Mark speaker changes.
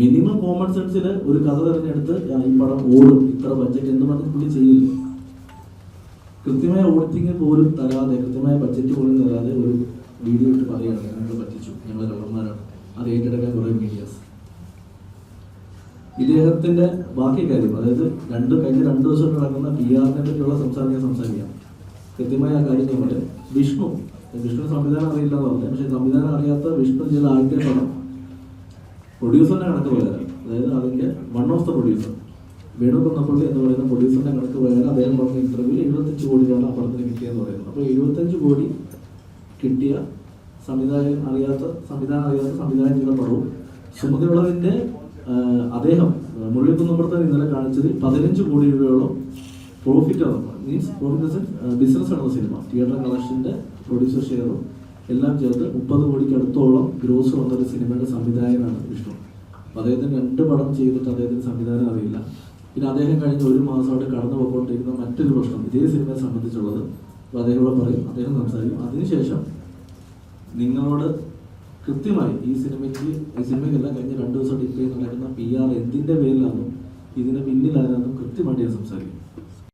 Speaker 1: Minimum common സെൻസിൽ ഒരു കഥ തിരഞ്ഞെടുത്ത് ഈ പടം ഓടും, ഇത്ര ബഡ്ജറ്റ് എന്ന് പറഞ്ഞ് പുള്ളി ചെയ്യില്ല. കൃത്യമായ ഓഡിറ്റിങ് പോലും തരാതെ, കൃത്യമായ ബഡ്ജറ്റ് പോലും തരാതെ ഒരു വീഡിയോ ഇട്ട് പറയുകയാണ് ഞങ്ങൾ പറ്റിച്ചു, ഞങ്ങൾ കള്ളന്മാരാണ്. അത് ഏറ്റെടുക്കാൻ കുറേ മീഡിയാസ്. ഇദ്ദേഹത്തിന്റെ ബാക്കി കാര്യം, അതായത് കഴിഞ്ഞ 2 ദിവസം നടക്കുന്ന PR-നെ പറ്റിയുള്ള സംസാരിക്കാം. കൃത്യമായ ആ കാര്യം നമ്മൾ വിഷ്ണു സംവിധാനം അറിയില്ല എന്ന് പറഞ്ഞു. പക്ഷെ സംവിധാനം അറിയാത്ത വിഷ്ണു ചെയ്ത ആദ്യത്തെ പടം പ്രൊഡ്യൂസറിന്റെ കണക്ക് പ്രകാരം, അതായത് അതിന്റെ one of the producer Venu Kunnappilly എന്ന് പറയുന്ന പ്രൊഡ്യൂസറിന്റെ കണക്ക് പ്രകാരം അദ്ദേഹം പറഞ്ഞ ഇന്റർവ്യൂവിൽ 75 കോടിയാണ് ആ പടത്തിന് കിട്ടിയെന്ന് പറയുന്നത്. അപ്പോൾ 75 കോടി കിട്ടിയ സംവിധാനം അറിയാത്ത സംവിധാനം ചെയ്ത പടവും സുമതി വിളവിന്റെ അദ്ദേഹം മുരളിക്കുന്നപ്പുറത്ത് ഇന്നലെ കാണിച്ചത് 15 കോടി രൂപയോളം പ്രോഫിറ്റ് ആണ്. മീൻസ് പ്രോഫിറ്റ് ബിസിനസ് ആണ് സിനിമ. തിയേറ്റർ കളക്ഷന്റെ പ്രൊഡ്യൂസർ ഷെയറും എല്ലാം ചേർത്ത് 30 കോടിക്ക് അടുത്തോളം ഗ്രോസ് വന്നൊരു സിനിമയുടെ സംവിധായകനാണ് വിഷ്ണു. അപ്പോൾ അദ്ദേഹത്തിന് 2 പടം ചെയ്തിട്ട് അദ്ദേഹത്തിന് സംവിധാനം അറിയില്ല. പിന്നെ അദ്ദേഹം കഴിഞ്ഞ 1 മാസം അവിടെ കടന്നു പോയിക്കൊണ്ടിരിക്കുന്ന മറ്റൊരു പ്രശ്നം ഇതേ സിനിമയെ സംബന്ധിച്ചുള്ളത്. അപ്പോൾ അദ്ദേഹത്തോട് പറയും, അദ്ദേഹം സംസാരിക്കും. അതിനുശേഷം നിങ്ങളോട് കൃത്യമായി ഈ സിനിമയ്ക്കല്ല കഴിഞ്ഞ 2 ദിവസം ഡിപ്ലേ നടക്കുന്ന PR എന്തിൻ്റെ പേരിലാണെന്നും ഇതിന് പിന്നിലാണെന്നും കൃത്യമായിട്ട് ഞാൻ സംസാരിക്കും.